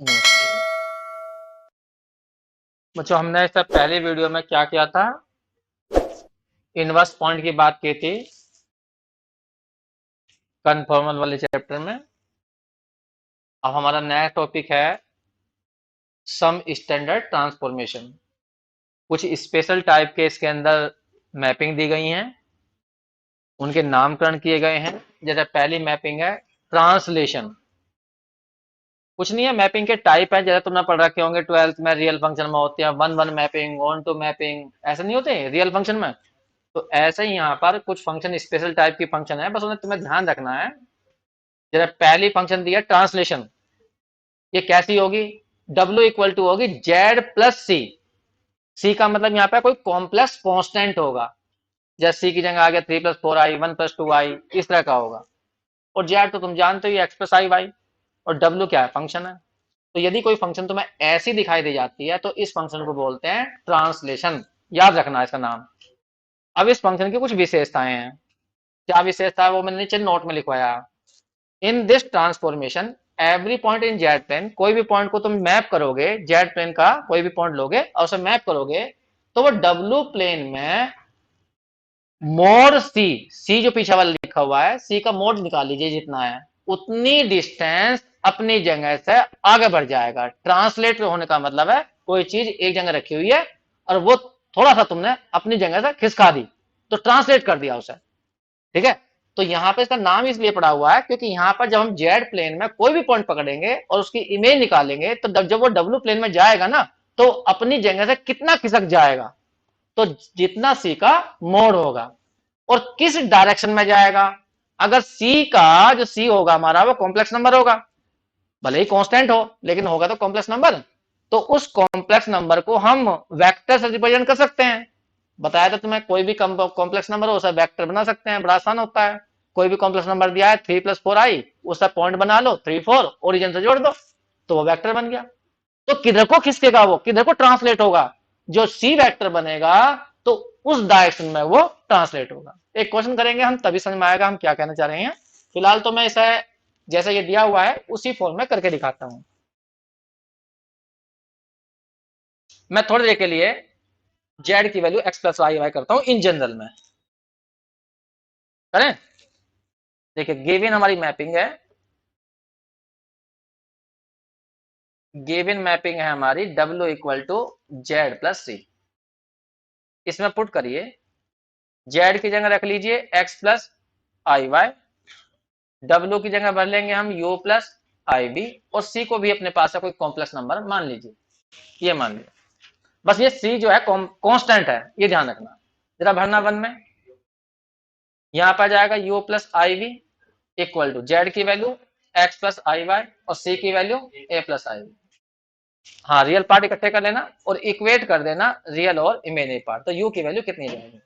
नमस्ते बच्चों, हमने इससे पहली वीडियो में क्या किया था? इनवर्स पॉइंट की बात की थी कन्फॉर्मल वाले चैप्टर में। अब हमारा नया टॉपिक है सम स्टैंडर्ड ट्रांसफॉर्मेशन। कुछ स्पेशल टाइप के इसके अंदर मैपिंग दी गई हैं, उनके नामकरण किए गए हैं। जैसे पहली मैपिंग है ट्रांसलेशन। कुछ नहीं है, मैपिंग के टाइप है, जैसे तुमने पढ़ रखे होंगे 12th में। रियल फंक्शन में होती है one one mapping, onto mapping, ऐसे नहीं होते रियल फंक्शन में। तो ऐसे ही यहाँ पर कुछ फंक्शन स्पेशल टाइप की फंक्शन है, बस उन्हें तुम्हें ध्यान रखना है। जरा पहली फंक्शन दी है ट्रांसलेशन। ये कैसी होगी? W इक्वल टू होगी जेड प्लस सी। सी का मतलब यहाँ पे कोई कॉम्प्लेक्स कांस्टेंट होगा। जैसे सी की जगह आ गया 3+4i, 1+2i, इस तरह का होगा। और जेड तो तुम जानते हो एक्स प्लस आई वाई। और डब्ल्यू क्या है? फंक्शन है। तो यदि कोई फंक्शन तुम्हें ऐसी दिखाई दे जाती है तो इस फंक्शन को बोलते हैं ट्रांसलेशन। याद रखना है इसका नाम। अब इस फंक्शन की कुछ विशेषताएं हैं। क्या विशेषता है वो मैंने नीचे नोट में लिखवाया। In this transformation every point in Z plane, कोई भी पॉइंट को तुम मैप करोगे, जेड प्लेन का कोई भी पॉइंट लोगे और उसे मैप करोगे, तो वो डब्ल्यू प्लेन में मोड सी, सी जो पीछे वाला लिखा हुआ है, सी का मोड निकाल लीजिए, जितना है उतनी डिस्टेंस अपनी जगह से आगे बढ़ जाएगा। ट्रांसलेट होने का मतलब है कोई चीज एक जगह रखी हुई है और वो थोड़ा सा तुमने अपनी जगह से खिसका दी, तो ट्रांसलेट कर दिया उसे। ठीक है। तो यहाँ पे इसका नाम इसलिए पड़ा हुआ है क्योंकि यहाँ पर जब हम जेड प्लेन में कोई भी पॉइंट पकड़ेंगे और उसकी इमेज निकालेंगे, तो जब वो डब्ल्यू प्लेन में जाएगा ना, तो अपनी जगह से कितना खिसक जाएगा, तो जितना सी का मोड़ होगा। और किस डायरेक्शन में जाएगा? अगर सी का जो सी होगा हमारा, वो कॉम्प्लेक्स नंबर होगा, भले ही कांस्टेंट हो लेकिन होगा तो कॉम्प्लेक्स नंबर। तो उस कॉम्प्लेक्स नंबर को हम वेक्टर से रिप्रेजेंट कर सकते हैं। बताया था तुम्हें, कोई भी कॉम्प्लेक्स नंबर हो उसे वेक्टर बना सकते हैं, बड़ा आसान होता है। कोई भी कॉम्प्लेक्स नंबर दिया है 3+4i, उसका पॉइंट बना लो 3 4, ओरिजिन से जोड़ दो, तो वो वेक्टर बन गया। तो किधर को खिसकेगा? वो किधर को ट्रांसलेट होगा? जो सी वेक्टर बनेगा, तो उस डायरेक्शन में वो ट्रांसलेट होगा। एक क्वेश्चन करेंगे हम, तभी समझ में आएगा हम क्या कहना चाह रहे हैं। फिलहाल तो मैं इसे जैसे ये दिया हुआ है उसी फॉर्म में करके दिखाता हूं। मैं थोड़ी देर के लिए जेड की value X plus Y Y करता हूं इन जनरल में। करें? देखिए, गिवन हमारी मैपिंग है, गिवन मैपिंग है हमारी W equal to Z plus C. इसमें पुट करिए, जेड की जगह रख लीजिए एक्स प्लस आई वाई, डब्ल्यू की जगह भर लेंगे हम u प्लस आई बी, और सी को भी अपने पास है कोई कॉम्प्लेक्स नंबर मान लीजिए, ये मान लीजिए। बस ये सी जो है कांस्टेंट है, ये ध्यान रखना। जरा भरना वन में, यहां पर जाएगा u plus i B equal to Z की वैल्यू एक्स प्लस आई वाई और सी की value A plus i B. हाँ, रियल पार्ट इकट्ठे कर लेना और इक्वेट कर देना रियल और इमेजिनरी पार्ट। तो u की वैल्यू कितनी जाएगी?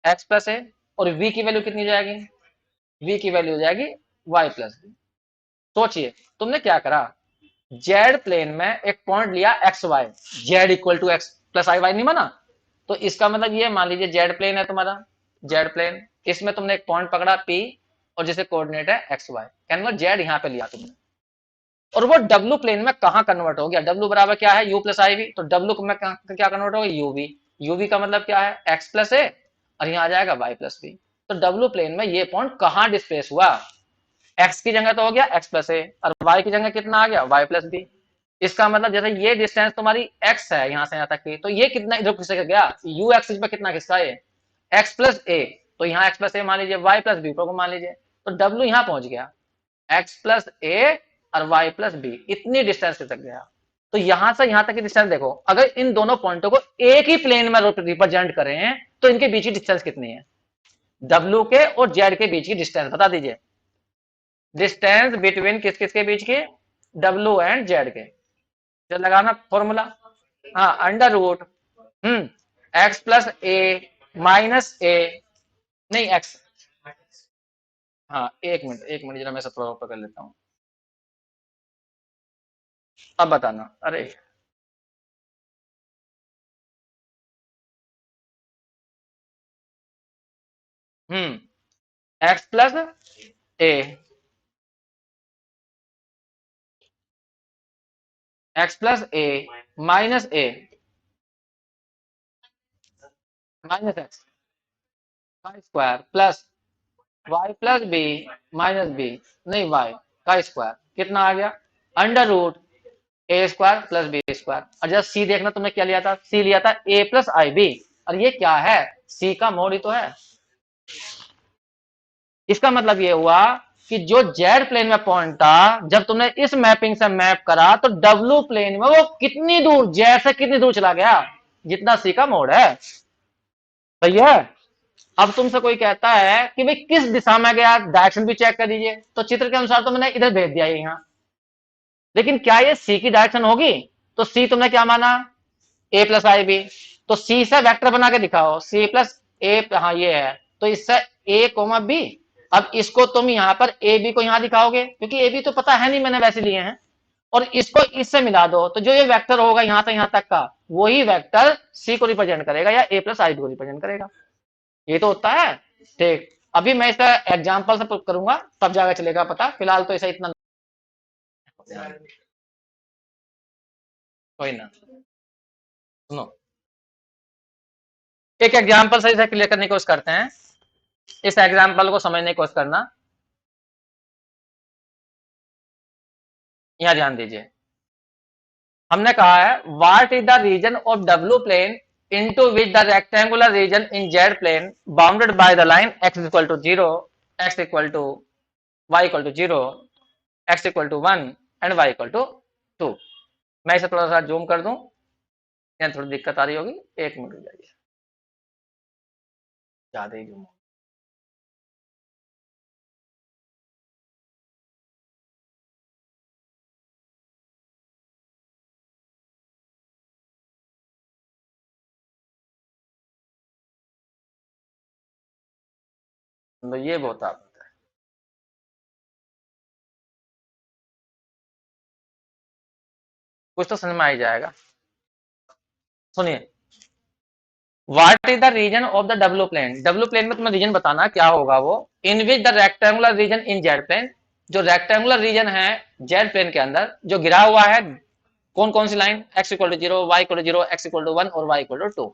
X plus A. और v की वैल्यू कितनी जाएगी? v की वैल्यू हो जाएगी y प्लस बी। सोचिए, तुमने क्या करा, जेड प्लेन में एक पॉइंट लिया X Y, Z equal to X plus I Y नहीं माना। तो इसका मतलब ये मान लीजिए जेड प्लेन है तुम्हारा, जेड प्लेन, इसमें तुमने एक पॉइंट पकड़ा पी, और जिसे कोऑर्डिनेट है एक्स वाई, कहने जेड यहां पे लिया तुमने। और वो डब्ल्यू प्लेन में कहां कन्वर्ट हो गया? डब्ल्यू बराबर क्या है? U plus i V. तो डब्ल्यू में क्या कन्वर्ट होगा? यूवी। यूवी का मतलब क्या है? एक्स प्लस ए, और यहाँ आ जाएगा वाई प्लस बी। तो डब्ल्यू प्लेन में ये पॉइंट कहां डिस्प्लेस हुआ? एक्स की जगह तो हो गया एक्स प्लस ए, और वाई की जगह कितना आ गया? Y plus B. इसका मतलब जैसे ये डिस्टेंस तुम्हारी एक्स है यहां से यहां तक की, तो ये कितना इधर खिसक गया? यू एक्सिस पे कितना खिसका? ये एक्स प्लस ए। तो यहाँ एक्स प्लस ए मान लीजिए, वाई प्लस बी को मान लीजिए, तो डब्ल्यू यहाँ पहुंच गया, एक्स प्लस ए और वाई प्लस बी, इतनी डिस्टेंस खिसक गया। तो यहां से यहां तक की डिस्टेंस देखो, अगर इन दोनों पॉइंटों को एक ही प्लेन में रिप्रेजेंट करें तो इनके बीच की डिस्टेंस कितनी है? डब्ल्यू के और जेड के बीच की डिस्टेंस बता दीजिए। डिस्टेंस बिटवीन किस किस के बीच की? डब्ल्यू एंड जेड के। जो लगाना फॉर्मूला, हाँ, under root x plus A minus ए, नहीं एक्स, हाँ एक मिनट जरा मैं सब थोड़ा ऊपर कर लेता हूँ। अब बताना, अरे X plus A, X plus A minus A minus X का square plus Y plus B minus B, नहीं वाई का स्क्वायर, कितना आ गया under root A square plus B square. और जब सी देखना तुमने क्या लिया था, सी लिया था ए प्लस आई बी, और ये क्या है, सी का मोड ही तो है। इसका मतलब ये हुआ कि जो जेड प्लेन में पॉइंट था, जब तुमने इस मैपिंग से मैप करा तो डब्ल्यू प्लेन में वो कितनी दूर, जेड से कितनी दूर चला गया, जितना सी का मोड है। सही है। अब तुमसे कोई कहता है कि भाई किस दिशा में गया, डायरेक्शन भी चेक कर दीजिए, तो चित्र के अनुसार तो मैंने इधर भेज दिया है यहाँ, लेकिन क्या ये सी की डायरेक्शन होगी, तो सी तुमने क्या माना ए प्लस आई बी, तो सी से वेक्टर बना के दिखाओ, सी प्लस ए, हाँ ये है, तो इससे ए कोमा बी। अब इसको तुम यहाँ पर ए बी को यहाँ दिखाओगे, क्योंकि ए बी तो पता है नहीं, मैंने वैसे लिए हैं, और इसको इससे मिला दो, तो जो ये वेक्टर होगा यहाँ तक का, वही वेक्टर सी को रिप्रेजेंट करेगा या ए प्लस आई बी को रिप्रेजेंट करेगा। ये तो होता है। ठीक, अभी मैं इसका एग्जाम्पल से करूंगा, तब जाकर चलेगा पता, फिलहाल तो ऐसा इतना कोई ना। सुनो, एक एग्जाम्पल से इसे क्लियर करने की कोशिश करते हैं, इस एग्जाम्पल को समझने की कोशिश करना। यहां ध्यान दीजिए, हमने कहा है what is the region of W plane into which the rectangular region in Z plane bounded by the line X equal to 0, X equal to Y equal to 0, X equal to 1 and Y equal to 2। मैं इसे थोड़ा सा zoom कर दूं, यहाँ थोड़ी दिक्कत आ रही होगी, एक मिनट रुक जाइए, ज्यादा ही जूम। तो ये बहुत आप कुछ तो समझ में आ ही जाएगा। सुनिए, what is the region of the W plane, W plane में तुम्हें रीजन बताना क्या होगा वो, in which the rectangular region in Z plane, जो रेक्टेंगुलर रीजन है जेड प्लेन के अंदर, जो गिरा हुआ है, कौन कौन सी line, X equal to 0, Y equal to 0, X equal to 1 और वाई इक्वल टू 2।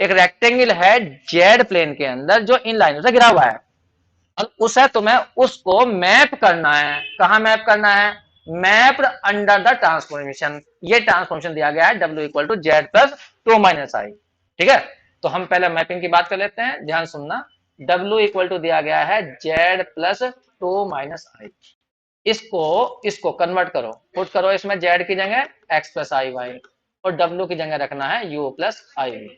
एक रेक्टेंगल है जेड प्लेन के अंदर जो इन लाइनों से घिरा हुआ है, और उसे तुम्हें उसको मैप करना है, कहां मैप करना है, मैप्ड अंडर द ट्रांसफॉर्मेशन। ये ट्रांसफॉर्मेशन दिया गया है W equal to Z plus 2 minus I. ठीक है, तो हम पहले मैपिंग की बात कर लेते हैं, ध्यान सुनना। डब्ल्यू इक्वल टू दिया गया है जेड प्लस 2 माइनस आई, इसको इसको कन्वर्ट करो, पुट करो इसमें जेड की जगह एक्स प्लस आई वाई, और डब्ल्यू की जगह रखना है यू प्लस आई वी।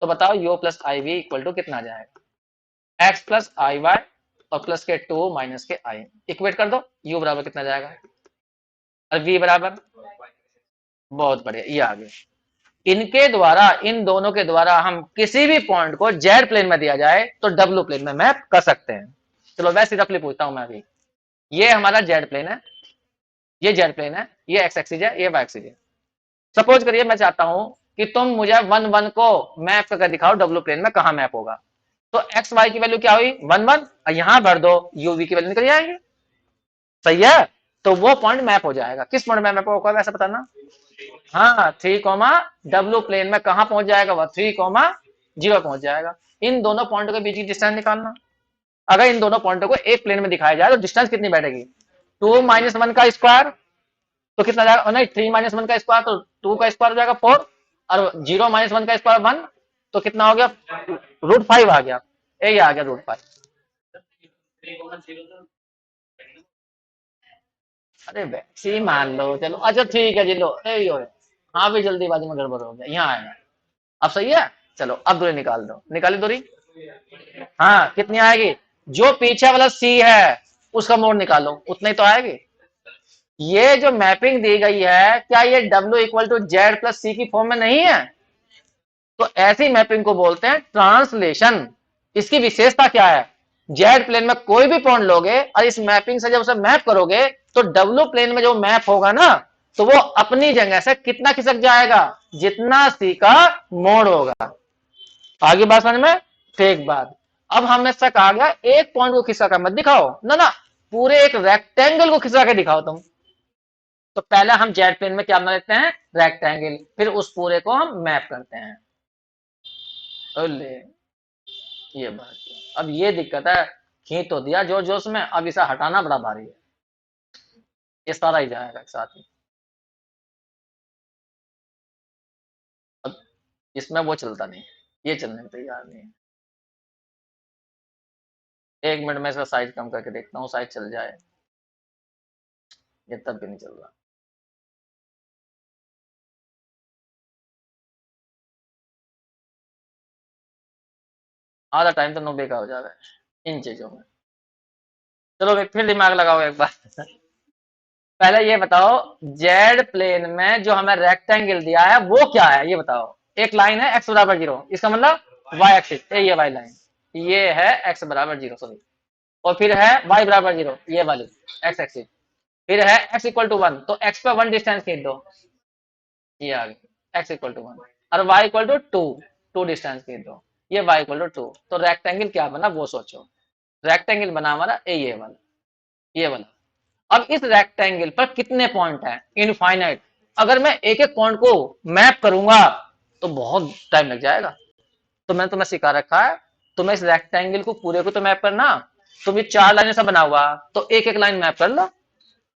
तो बताओ U plus i V equal to कितना जाएगा, एक्स प्लस आई वाई और प्लस के 2 माइनस के आई, इक्वेट कर दो, यू बराबर कितना जाएगा, और वी बराबर, बहुत बढ़िया, ये आ गया। इनके द्वारा, इन दोनों के द्वारा हम किसी भी पॉइंट को जेड प्लेन में दिया जाए तो डब्ल्यू प्लेन में मैप कर सकते हैं। चलो वैसे रफली पूछता हूं मैं अभी, ये हमारा जेड प्लेन है, ये जेड प्लेन है, ये एक्स एक्सिस है, ये वाई एक्सिस है। सपोज करिए मैं चाहता हूं कि तुम मुझे 1 1 को मैप करके दिखाओ डब्ल्यू प्लेन में कहां मैप होगा, तो एक्स वाई की वैल्यू क्या हुई 1 1, और यहां भर दो यूवी की वैल्यू निकल जाएगी। सही है, तो वो पॉइंट मैप हो जाएगा, किस पॉइंट में मैप होगा वैसे बताना। हाँ 3 डब्ल्यू प्लेन में कहां पहुंच जाएगा, वह 3 0 पहुंच जाएगा। इन दोनों पॉइंट के बीच की डिस्टेंस निकालना, अगर इन दोनों पॉइंटों को एक प्लेन में दिखाया जाए तो डिस्टेंस कितनी बैठेगी, 2 माइनस 1 का स्क्वायर, तो कितना जाएगा, नहीं 3 माइनस 1 का स्क्वायर तो 2 का स्क्वायर हो जाएगा 4, और 0 माइनस 1 का स्क्वायर 1, तो कितना हो गया √5 आ गया, ये आ गया √5। अरे वैसे ही मान लो, चलो अच्छा ठीक है जी, लो यही हो, हाँ भी जल्दीबाजी में गड़बड़ हो गया, यहाँ आएगा। अब सही है, चलो अब दूरी निकाल दो, निकाली दूरी, हाँ कितनी आएगी, जो पीछे वाला सी है उसका मोड निकालो, उतनी तो आएगी। ये जो मैपिंग दी गई है, क्या ये W equal to Z plus C की फॉर्म में नहीं है, तो ऐसी मैपिंग को बोलते हैं ट्रांसलेशन। इसकी विशेषता क्या है, जेड प्लेन में कोई भी पॉइंट लोगे और इस मैपिंग से जब उसे मैप करोगे, तो डब्ल्यू प्लेन में जो मैप होगा ना, तो वो अपनी जगह से कितना खिसक जाएगा, जितना सी का मोड़ होगा। आगे बात समझ में, ठीक बात। अब हमने से कहा गया एक पॉइंट को खिसका कर मत दिखाओ, ना ना, पूरे एक रेक्टेंगल को खिसका के दिखाओ तुम, तो पहले हम जेड प्लेन में क्या बना लेते हैं, रेक्टेंगल, फिर उस पूरे को हम मैप करते हैं। ओले, ये बात है। अब ये दिक्कत है, खींच तो दिया जोर जोश में, अब इसे हटाना बड़ा भारी है। ये सारा ही जाएगा एक साथ ही। अब इसमें वो चलता नहीं, ये चलने को तैयार नहीं है। एक मिनट में इसका साइज कम करके देखता हूँ, साइज चल जाए। ये तब भी नहीं चल रहा। आधा टाइम तो 90 का हो जाएगा इन चीजों में। चलो भाई फिर दिमाग लगाओ एक बार। पहले ये बताओ, जेड प्लेन में जो हमें रेक्टेंगल दिया है वो क्या है, ये बताओ। एक लाइन है x बराबर 0, इसका मतलब y एक्सिस, ये वाई लाइन, ये है x बराबर 0, सॉरी। और फिर है y बराबर 0, ये वाली x एक्सिस। फिर है x इक्वल टू 1, तो x पे 1 डिस्टेंस खींच दो, ये आ गया x इक्वल टू 1। और y इक्वल टू 2, 2 डिस्टेंस खींच दो, ये y इक्वल टू 2। तो रेक्टेंगल क्या बना वो सोचो। रेक्टेंगल बना हमारा ये वाला, ये वाला। अब इस रेक्टेंगल पर कितने पॉइंट हैं, इनफाइनाइट। अगर मैं एक एक पॉइंट को मैप करूंगा तो बहुत टाइम लग जाएगा। तो मैंने तुम्हें सिखा रखा है, तुम्हें इस रेक्टेंगल को पूरे को तो मैप करना। तुम ये 4 लाइनें से बना हुआ, तो एक एक लाइन मैप कर लो।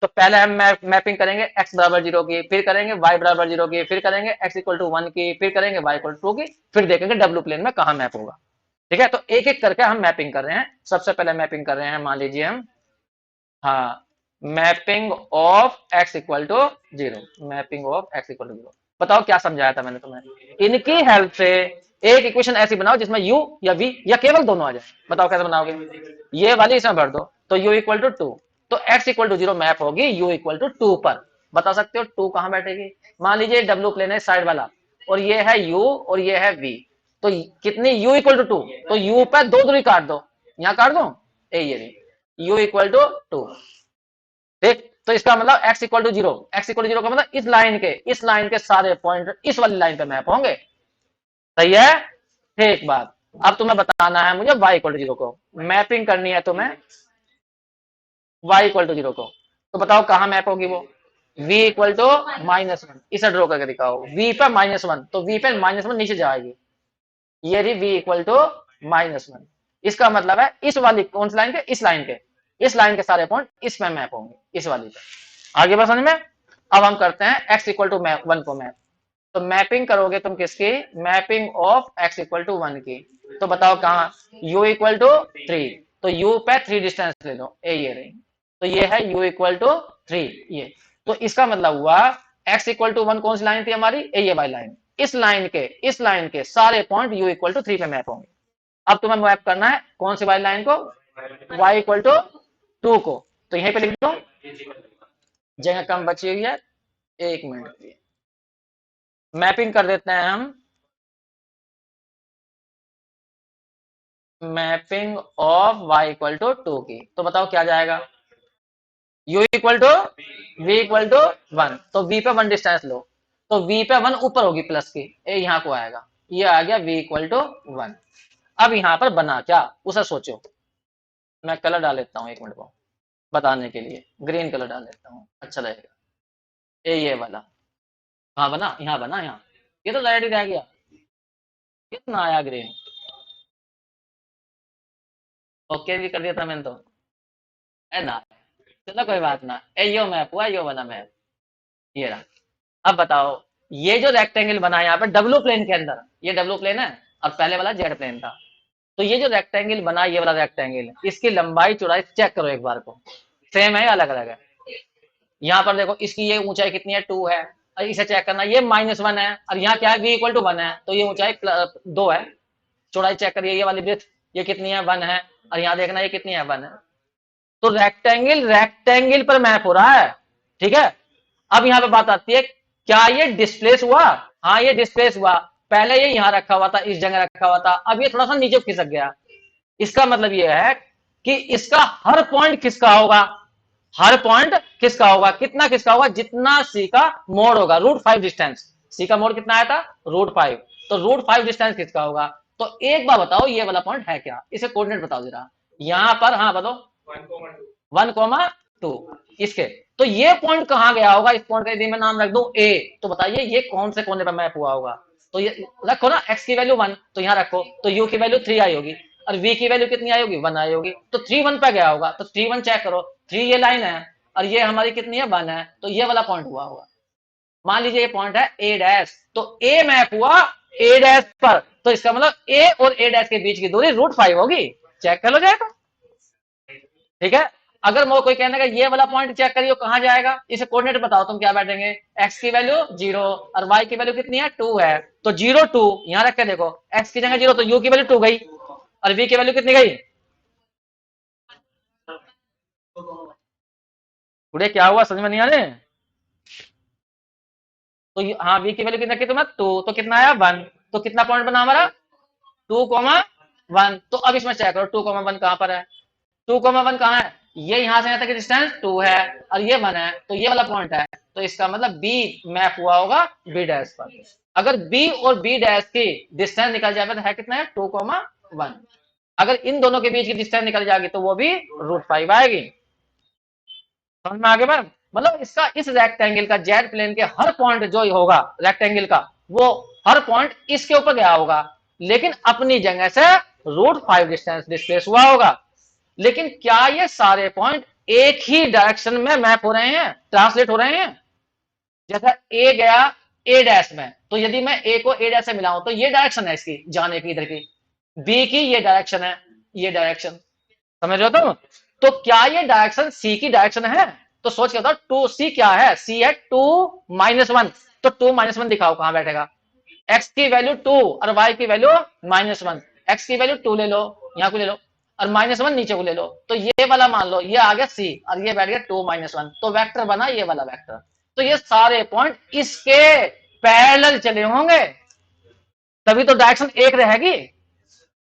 तो पहले हम मैपिंग करेंगे x बराबर 0 की, फिर करेंगे y बराबर 0 की, फिर करेंगे x इक्वल टू 1 की, फिर करेंगे y इक्वल टू 2 की, फिर देखेंगे डब्ल्यू प्लेन में कहां मैप होगा। ठीक है, तो एक एक करके हम मैपिंग कर रहे हैं। सबसे पहले मैपिंग कर रहे हैं, मान लीजिए हम, हाँ, mapping of x equal to 0, mapping of x equal to 0। बताओ क्या समझाया था मैंने तुम्हें। इनकी हेल्प से एक इक्वेशन ऐसी बनाओ जिसमें u या v या केवल दोनों आ जाए। बताओ कैसे बनाओगे। ये वाली इसमें भर दो, तो u इक्वल टू 2, तो x इक्वल टू 0 मैप होगी u इक्वल टू 2 पर। बता सकते हो 2 कहां बैठेगी। मान लीजिए डब्ल्यू प्लेन है साइड वाला, और ये है u और ये है v, तो कितनी u इक्वल टू 2, तो u पर दो दूरी काट दो, यहां काट दो, ये u इक्वल टू 2। ठीक, तो इसका मतलब x equal to 0, x equal to 0 का मतलब इस लाइन के सारे पॉइंट इस वाली लाइन पे मैप होंगे। सही है। ठीक बात। अब तुम्हें बताना है मुझे y इक्वल टू 0 को मैपिंग करनी है तुम्हें, y इक्वल टू 0 को। तो बताओ कहां मैप होगी वो। v इक्वल टू -1, इसे ड्रॉ करके दिखाओ। v पे -1, तो v पे -1 नीचे जाएगी, ये रही v इक्वल टू -1। इसका मतलब है इस वाली कौन सी लाइन के, इस लाइन के सारे पॉइंट इस पे मैप होंगे, इस वाली पे। आगे बात समझ में। अब हम करते हैं x इक्वल टू 1 को मैप। तो मैपिंग करोगे तुम किसकी, mapping of x equal to 1 की। तो बताओ कहां, u इक्वल टू 3, तो u पे 3 डिस्टेंस ले लो, ये रही। तो ये है u इक्वल टू 3, ये। तो इसका मतलब हुआ x इक्वल टू 1 कौन सी लाइन थी हमारी, ये वाली लाइन। इस लाइन के सारे पॉइंट u इक्वल टू 3 पे मैप होंगे। अब तुम्हें मैप करना है कौन सी वाली लाइन को, y इक्वल टू 2 को। तो यहीं पे लिख दो, जगह कम बची हुई है, 1 मिनट की मैपिंग कर देते हैं हम। Mapping of y equal to 2 की, तो बताओ क्या जाएगा। u equal to v equal to 1, तो v पे 1 डिस्टेंस लो, तो v पे 1 ऊपर होगी प्लस की, ये यहाँ को आएगा, ये आ गया v इक्वल टू 1। अब यहाँ पर बना क्या उसे सोचो। मैं कलर डाल लेता हूँ 1 मिनट को बताने के लिए, ग्रीन कलर डाल लेता हूँ, अच्छा लगेगा। ये वाला, हाँ बना, यहाँ बना, यहाँ। ये तो रेड ही रह गया, कितना आया ग्रीन। ओके भी कर दिया था मैंने तो, है ना। चलो कोई बात ना, यो मैप हुआ, यो बना मैप, ये रहा। अब बताओ, ये जो रेक्टेंगल बना है यहाँ पे डब्ल्यू प्लेन के अंदर, ये डब्ल्यू प्लेन है और पहले वाला जेड प्लेन था। तो ये जो रेक्टेंगल बना, ये वाला रेक्टेंगल, इसकी लंबाई चौड़ाई चेक करो एक बार को, सेम है या अलग अलग है। यहाँ पर देखो इसकी ये ऊंचाई कितनी है, 2 है। और इसे चेक करना, ये -1 है, और यहाँ क्या है, v इक्वल टू 1 है, तो ये ऊंचाई 2 है। चौड़ाई चेक करिए, ये वाली ब्रेथ ये कितनी है, 1 है। और यहाँ देखना ये कितनी है, 1 है। तो रेक्टेंगल रेक्टेंगल पर मैप हो रहा है। ठीक है। अब यहाँ पे बात आती है, क्या ये डिस्प्लेस हुआ। हाँ ये डिस्प्लेस हुआ। पहले ये यहाँ रखा हुआ था, इस जगह रखा हुआ था, अब ये थोड़ा सा नीचे खिसक गया। इसका मतलब ये है कि इसका हर पॉइंट किसका होगा, हर पॉइंट किसका होगा, कितना किसका होगा, जितना सी का मोड होगा, √5 डिस्टेंस। सी का मोड कितना आया था, √5, तो √5 डिस्टेंस किसका होगा। तो एक बार बताओ ये वाला पॉइंट है क्या, इसे कोऑर्डिनेट बताओ जरा। यहां पर हाँ बताओ, 1, टू इसके। तो ये पॉइंट कहां गया होगा, इस पॉइंट का यदि मैं नाम रख दूं ए, तो बताइए ये कौन से कोने पर मैप हुआ होगा। तो ये रखो ना, x की वैल्यू 1 तो यहां रखो, तो u की वैल्यू 3 आई होगी और v की वैल्यू कितनी आई होगी, 1 आई होगी, तो 3 1 पे गया होगा। तो 3 1 चेक करो, 3 ये लाइन है और ये हमारी कितनी है, 1 है, तो ये वाला पॉइंट हुआ होगा। मान लीजिए ये पॉइंट है ए डैश, तो ए मैप हुआ ए डैश पर, तो इसका मतलब ए और ए डैश के बीच की दूरी √5 होगी। चेक कर लो जाएगा, ठीक है। अगर वो कोई कहने का ये वाला पॉइंट चेक करिए कहां जाएगा, इसे कोऑर्डिनेट बताओ तुम क्या बैठेंगे, x की वैल्यू 0 और y की वैल्यू कितनी है, 2 है, तो 0 2 यहां रख के देखो, x की जगह 0 तो u की वैल्यू 2 गई और v की वैल्यू कितनी गई, पूरे क्या हुआ समझ में नहीं आ रहे। तो हाँ v की वैल्यू कितना की तुम्हें 2, तो कितना आया 1, तो कितना पॉइंट बना हमारा 2,1। तो अब इसमें चेक करो 2,1 कहां पर है, 2,1 कहां है, ये यहां से यहां तक की डिस्टेंस 2 है और ये 1 है, तो ये वाला पॉइंट है, तो इसका मतलब बी मैप हुआ होगा बी डैश पर। अगर बी और बी डैश की डिस्टेंस निकल जाए तो है कितना है, 2,1। अगर इन दोनों के बीच की डिस्टेंस निकल जाएगी तो वो भी √5 आएगी। समझ में आगे मैम, मतलब इसका इस रेक्टेंगल का जेड प्लेन के हर पॉइंट जो होगा रेक्टेंगल का, वो हर पॉइंट इसके ऊपर गया होगा, लेकिन अपनी जगह से √5 डिस्टेंस डिस्प्लेस हुआ होगा। लेकिन क्या ये सारे पॉइंट एक ही डायरेक्शन में मैप हो रहे हैं, ट्रांसलेट हो रहे हैं। जैसा ए गया ए डैश में, तो यदि मैं ए को ए डैश से मिलाऊं तो ये डायरेक्शन है इसकी जाने की, इधर की, बी की ये डायरेक्शन है, ये डायरेक्शन, समझ रहे हो तुम। तो क्या ये डायरेक्शन सी की डायरेक्शन है, तो सोच के बताओ 2c क्या है, सी है 2-1, तो 2-1 दिखाओ कहां बैठेगा, x की वैल्यू 2 और y की वैल्यू -1, x की वैल्यू 2 ले लो, यहां को ले लो और -1 नीचे को ले लो, तो ये वाला मान लो ये आ गया c और ये बैठ गया 2-1, तो वेक्टर बना ये वाला वेक्टर। तो ये सारे पॉइंट इसके पैरेलल चले होंगे, तभी तो डायरेक्शन एक रहेगी।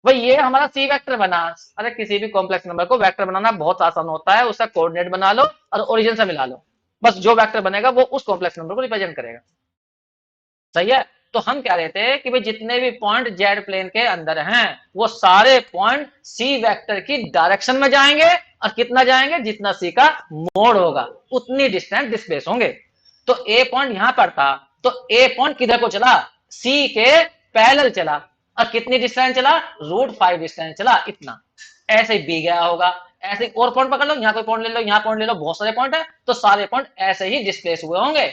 भाई ये हमारा सी वेक्टर बना। अरे किसी भी कॉम्प्लेक्स नंबर को वेक्टर बनाना बहुत आसान होता है, उसका कोऑर्डिनेट बना लो और ओरिजिन से मिला लो, बस जो वेक्टर बनेगा वो उस कॉम्प्लेक्स नंबर को रिप्रेजेंट करेगा। सही है। तो हम कह रहे थे कि भाई जितने भी पॉइंट जेड प्लेन के अंदर हैं वो सारे पॉइंट सी वेक्टर की डायरेक्शन में जाएंगे, और कितना जाएंगे, जितना सी का मोड होगा उतनी डिस्टेंस डिस्प्लेस होंगे। तो ए पॉइंट यहां पर था, तो ए पॉइंट किधर को चला, सी के पैरेलल चला, और कितनी डिस्टेंस चला, √5 डिस्टेंस चला, इतना। ऐसे बी गया होगा, ऐसे और पॉइंट पकड़ लो, यहाँ कोई पॉइंट ले लो, यहाँ पॉइंट ले लो, बहुत सारे पॉइंट है, तो सारे पॉइंट ऐसे ही डिस्प्लेस हुए होंगे।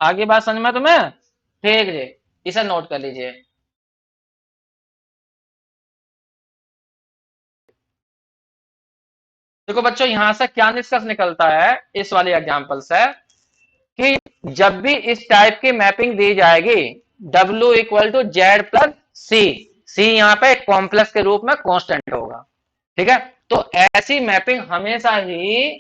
आगे बात समझ में तुम्हें, ठीक जी, इसे नोट कर लीजिए। देखो बच्चों यहां से क्या निष्कर्ष निकलता है इस वाले एग्जाम्पल से, कि जब भी इस टाइप की मैपिंग दी जाएगी W = Z + C, C यहाँ पे कॉम्प्लेक्स के रूप में कांस्टेंट होगा, ठीक है। तो ऐसी मैपिंग हमेशा ही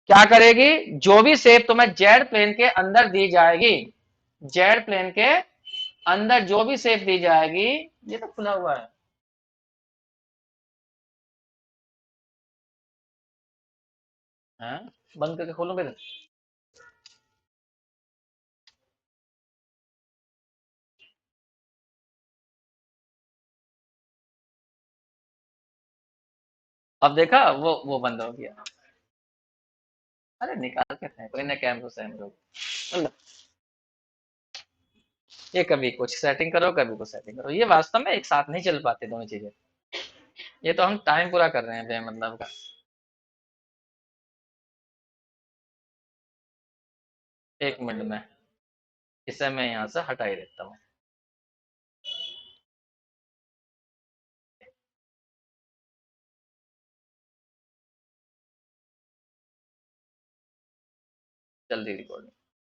क्या करेगी, जो भी शेप तुम्हें जेड प्लेन के अंदर दी जाएगी, जेड प्लेन के अंदर जो भी शेप दी जाएगी, ये तो खुला हुआ है बंद करके खोलूंगे तो? अब देखा वो बंद हो गया। अरे निकाल के फेंको इन्हें कैमरे से हम लोग, मतलब ये कभी कुछ सेटिंग करो कभी कुछ सेटिंग करो, ये वास्तव में एक साथ नहीं चल पाते दोनों चीजें। ये तो हम टाइम पूरा कर रहे हैं बेमतलब का। एक मिनट में इसे मैं यहाँ से हटा ही देता हूँ। जल्दी रिकॉर्डिंग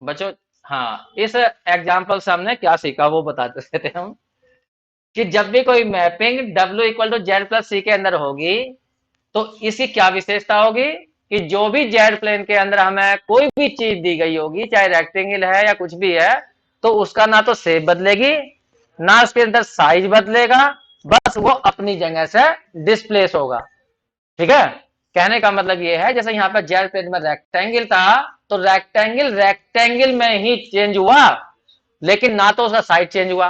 बच्चों। हाँ इस एग्जाम्पल से हमने क्या सीखा वो बताते थे हम, कि जब भी कोई मैपिंग W = Z + C के अंदर होगी तो इसकी क्या विशेषता होगी, कि जो भी जेड प्लेन के अंदर हमें कोई भी चीज दी गई होगी, चाहे रेक्टेंगल है या कुछ भी है, तो उसका ना तो शेप बदलेगी ना उसके अंदर साइज बदलेगा, बस वो अपनी जगह से डिस्प्लेस होगा, ठीक है। कहने का मतलब ये है जैसे यहाँ पर जेड प्लेन में रेक्टेंगल था, तो रेक्टेंगल रेक्टेंगल में ही चेंज हुआ, लेकिन ना तो उसका साइज चेंज हुआ,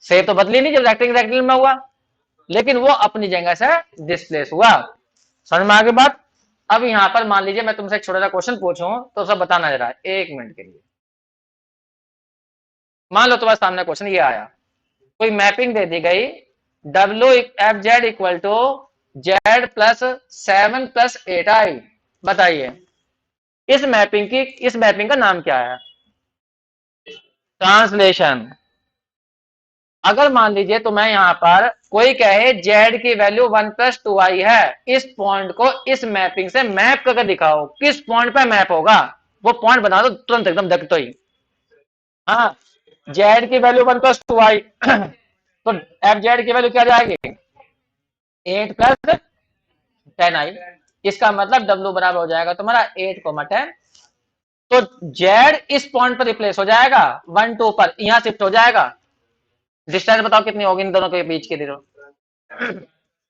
शेप तो बदली नहीं जब रेक्टेंगल रेक्टेंगल में हुआ, लेकिन वो अपनी जगह से डिस्प्लेस हुआ। समझ में आगे बात। अब यहां पर मान लीजिए मैं तुमसे एक छोटा सा क्वेश्चन पूछूं तो सब बताना जरा 1 मिनट के लिए। मान लो तुम्हारे सामने क्वेश्चन ये आया, कोई मैपिंग दे दी गई W F Z equal to Z plus 7 + 8i। बताइए इस मैपिंग का नाम क्या है? ट्रांसलेशन। अगर मान लीजिए तो मैं यहां पर कोई कहे जेड की वैल्यू 1 + 2i है, इस पॉइंट को इस मैपिंग से मैप करके दिखाओ, किस पॉइंट पे मैप होगा? वो पॉइंट बना दो तुरंत एकदम देखते ही। हाँ, जेड की वैल्यू 1 + 2i तो एफ जेड की वैल्यू क्या जाएगी? 8 + 10i। इसका मतलब डब्ल्यू बराबर हो जाएगा तुम्हारा 8, 10। तो जेड इस पॉइंट पर रिप्लेस हो जाएगा 1 2 पर, यहां शिफ्ट हो जाएगा। डिस्टेंस बताओ कितनी होगी इन दोनों के बीच की दिनों?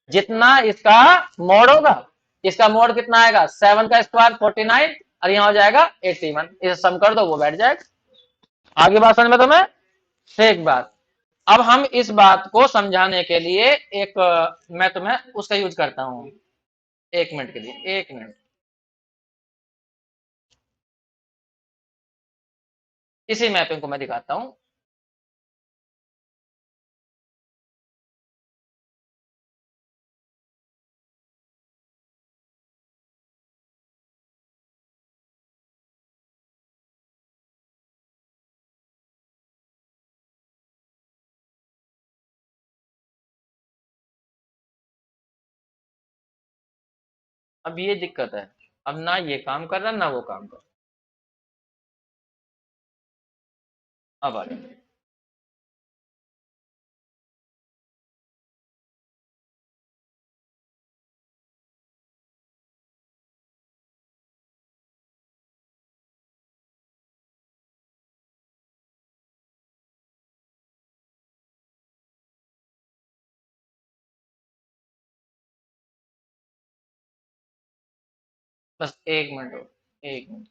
जितना इसका मोड होगा, इसका मोड कितना आएगा? 7 का स्क्वायर 49 और यहाँ हो जाएगा 81। इसे सम कर दो वो बैठ जाएगा। आगे बात समझ में तुम्हें? ठीक बात। अब हम इस बात को समझाने के लिए एक मैं तुम्हें उसका यूज करता हूं। 1 मिनट के लिए, 1 मिनट। इसी मैपिंग को मैं दिखाता हूं। अब ये दिक्कत है, अब ना ये काम कर रहा ना वो काम कर रहा। अब आ जाओ। बस 1 मिनट हो, 1 मिनट।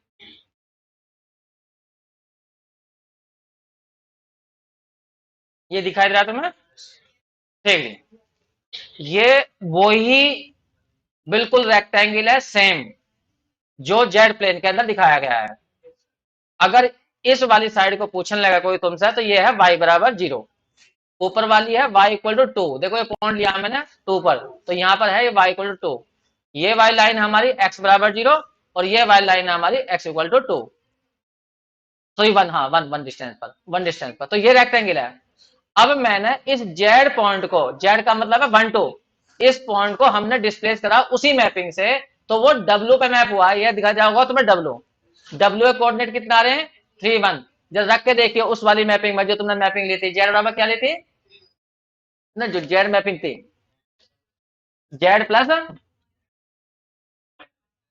ये दिखाई दे रहा तुम्हें? ठीक है। ये वो ही बिल्कुल रेक्टेंगल है सेम, जो जेड प्लेन के अंदर दिखाया गया है। अगर इस वाली साइड को पूछने लगा कोई तुमसे तो ये है y = 0। ऊपर वाली है y = 2। देखो ये पॉइंट लिया मैंने 2 पर, तो यहां पर है ये y = 2। ये वाली लाइन हमारी x = 0 और ये वाली लाइन हमारी x = 2। तो ये वन, हाँ, वन वन डिस्टेंस पर, वन डिस्टेंस पर, तो ये रेक्टेंगल है। अब मैंने इस जेड पॉइंट को, जेड का मतलब है 1 2, इस पॉइंट को हमने डिस्प्लेस करा उसी मैपिंग से, तो वो डब्ल्यू पे मैप हुआ। ये दिखा जाओगा तुम्हें डब्ल्यू। डब्ल्यू के कोऑर्डिनेट कितना आ रहे हैं? 3 1। जब रख के देखिए उस वाली मैपिंग में जो तुमने मैपिंग ली थी, जेड बराबर क्या ली थी ना, जो जेड मैपिंग थी, जेड प्लस,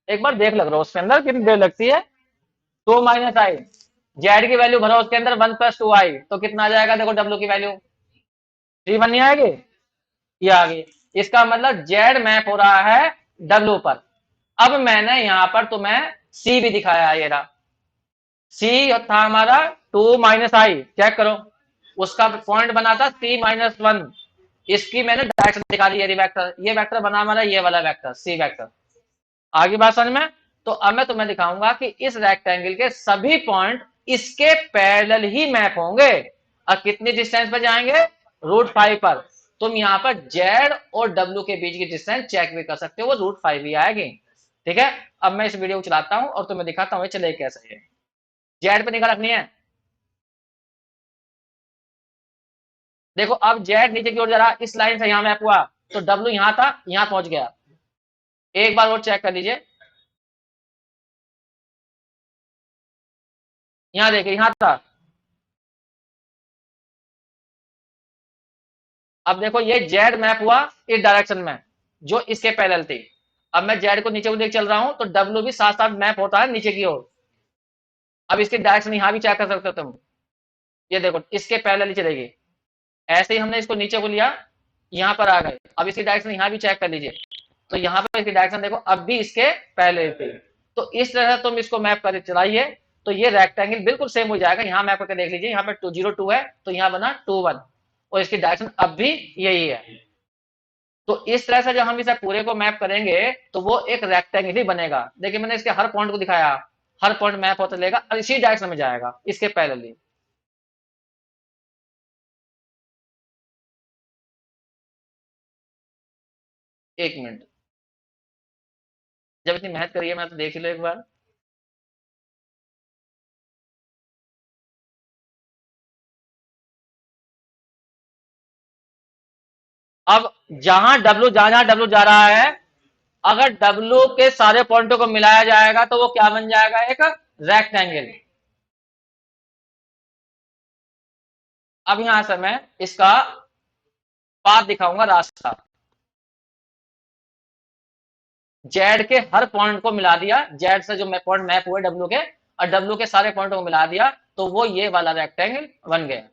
एक बार देख लग रहा उसके अंदर कितनी देर लगती है। 2 - i। जेड की वैल्यू भरो उसके अंदर 1 + 2i, तो कितना आ जाएगा? देखो डब्ल्यू की वैल्यू 3 1 नहीं आएगी? ये आ गई। इसका मतलब जेड मैप हो रहा है डब्ल्यू पर। अब मैंने यहां पर तुम्हें सी भी दिखाया है, ये रहा सी था हमारा 2 - i। चेक करो, उसका पॉइंट बना था C - 1। इसकी मैंने डायरेक्शन दिखा दी, ये वेक्टर, ये वेक्टर बना हमारा ये वाला वेक्टर सी वेक्टर। आगे बात समझ में? तो अब मैं तुम्हें दिखाऊंगा कि इस रेक्टेंगल के सभी पॉइंट इसके पैरेलल ही मैप होंगे। और कितनी डिस्टेंस पर जाएंगे? √5 पर। तुम यहां पर जेड और डब्ल्यू के बीच की डिस्टेंस चेक भी कर सकते हो, वो √5 ही आएगी। ठीक है। अब मैं इस वीडियो को चलाता हूं और तुम्हें दिखाता हूं चले कैसे है। जेड पे निगाह रखनी है। देखो अब जेड नीचे की ओर जा रहा, इस लाइन से यहां मैप हुआ, तो डब्ल्यू यहां था, यहां पहुंच गया। एक बार और चेक कर लीजिए, यहां देखिए यहां था। अब देखो ये जेड मैप हुआ इस डायरेक्शन में जो इसके पैरेलल थी। अब मैं जेड को नीचे को देख चल रहा हूं तो डब्ल्यू भी साथ साथ मैप होता है नीचे की ओर। अब इसकी डायरेक्शन यहां भी चेक कर सकते हो तुम। ये देखो इसके पैरेलल नीचे चलेगी। ऐसे ही हमने इसको नीचे को लिया, यहां पर आ गए। अब इसकी डायरेक्शन यहां भी चेक कर लीजिए, तो यहां पर इसकी डायरेक्शन देखो अब भी इसके पैरेलल थी। तो इस तरह तुम इसको मैप कर चलाइए, तो ये रेक्टेंगल बिल्कुल सेम हो जाएगा। यहाँ मैप करके देख लीजिए, यहाँ पर 2 0 2 है तो यहाँ बना 2 1, और इसकी डायरेक्शन अब भी यही है। तो इस तरह से जब हम इसे पूरे को मैप करेंगे तो वो एक रेक्टेंगल ही बनेगा। देखिए मैंने इसके हर पॉइंट को दिखाया, हर पॉइंट मैप होता चलेगा और इसी डायरेक्शन में जाएगा इसके पैरेलली। एक मिनट, जब इतनी मेहनत करिए मैं तो देख ही लो एक बार। अब जहां जहां डब्ल्यू जा रहा है, अगर डब्ल्यू के सारे पॉइंटों को मिलाया जाएगा तो वो क्या बन जाएगा, एक रेक्टेंगल। अब यहां से मैं इसका पाथ दिखाऊंगा, रास्ता। जेड के हर पॉइंट को मिला दिया, जेड से जो पॉइंट मैप हुए डब्ल्यू के, और डब्ल्यू के सारे पॉइंटों को मिला दिया, तो वो ये वाला रेक्टेंगल बन गया।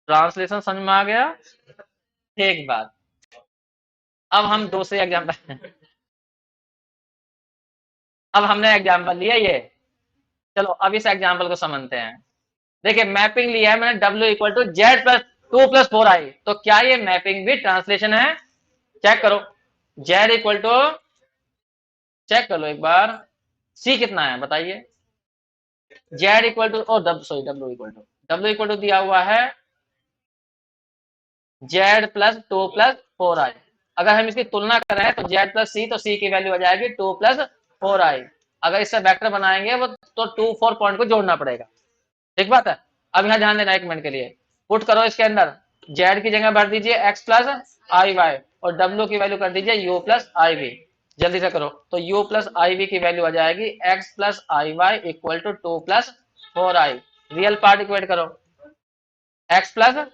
ट्रांसलेशन समझ में आ गया? एक बात, अब हम दूसरे एग्जाम्पल अब हमने एग्जाम्पल लिया ये, चलो अब इस एग्जाम्पल को समझते हैं। देखिए मैपिंग लिया है मैंने W equal to Z plus 2 + 4i, तो क्या ये मैपिंग भी ट्रांसलेशन है? चेक करो। जेड इक्वल टू, चेक कर लो एक बार, सी कितना है बताइए। Z equal to, oh W sorry, W equal to दिया हुआ है Z + 2 + 4i। अगर हम इसकी तुलना करें तो Z + C, तो C की वैल्यू आ जाएगी 2 + 4i। अगर इससे वेक्टर बनाएंगे वो तो 2 4 पॉइंट को जोड़ना पड़ेगा। ठीक बात है। अब यहाँ ध्यान देना एक मिनट के लिए, पुट करो इसके अंदर, Z की जगह भर दीजिए x + i y, और W की वैल्यू कर दीजिए u + iv। जल्दी से करो, तो u + iv की वैल्यू आ जाएगी x + iy equal to 2 + 4i। Real part equate करो, x प्लस,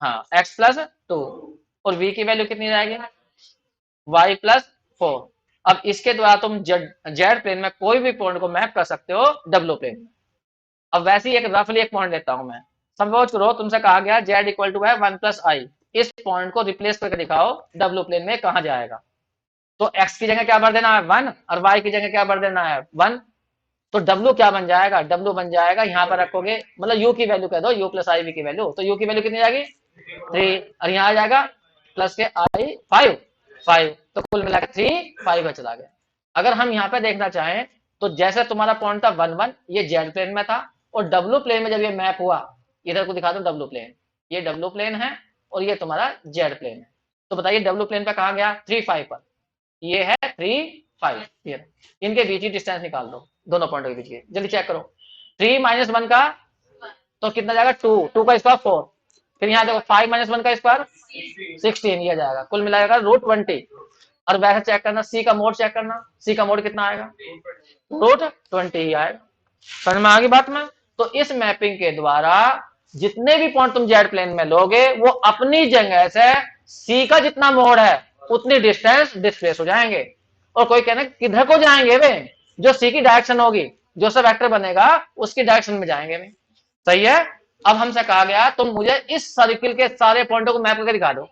हाँ x + 2, और v की वैल्यू कितनी जाएगी, y + 4। अब इसके द्वारा तुम जेड प्लेन में कोई भी पॉइंट को मैप कर सकते हो डब्ल्यू प्लेन में। अब वैसे ही एक रफली एक पॉइंट लेता हूं मैं। सपोज करो तुमसे कहा गया जेड इक्वल टू है 1 + i, इस पॉइंट को रिप्लेस करके दिखाओ डब्ल्यू प्लेन में कहां जाएगा। तो x की जगह क्या भर देना है 1, और y की जगह क्या भर देना है 1। तो W क्या बन जाएगा, W बन जाएगा, यहाँ पर रखोगे मतलब U की वैल्यू कह दो, U + iv की वैल्यू, तो U की वैल्यू कितनी जाएगी 3, और यहाँ आ जाएगा प्लस के i 5, 5, तो कुल मिला के 3 5 चला गया। अगर हम यहाँ पे देखना चाहें तो जैसे तुम्हारा पॉइंट था 1 1, ये जेड प्लेन में था, और डब्ल्यू प्लेन में जब ये मैप हुआ, इधर को दिखा दो डब्ल्यू प्लेन, ये डब्ल्यू प्लेन है और ये तुम्हारा जेड प्लेन है। तो बताइए डब्ल्यू प्लेन पे कहा गया 3 5 पर, ये है 3 5, ये इनके बीच की डिस्टेंस निकाल दो, दोनों पॉइंटों के बीच की, जल्दी चेक करो। 3 - 1 का तो कितना जाएगा 2, 2 का स्क्वायर 4, फिर यहाँ देखो 5 - 1 का स्क्वायर 16, ये जाएगा, कुल मिलाएगा √20। और वैसे चेक करना, सी का मोड चेक करना, सी का मोड कितना आएगा, √20 ही आएगा। समझ में आ गई बात में? तो इस मैपिंग के द्वारा जितने भी पॉइंट तुम जेड प्लेन में लोगे वो अपनी जगह से सी का जितना मोड है उतनी डिस्टेंस डिस्प्लेस हो जाएंगे। और कोई कहना किधर को जाएंगे वे, जो सी की डायरेक्शन होगी, जो सा वेक्टर बनेगा उसकी डायरेक्शन में जाएंगे वे। सही है। अब हमसे कहा गया तुम मुझे इस सर्किल के सारे पॉइंटों को मैप करके दिखा दो।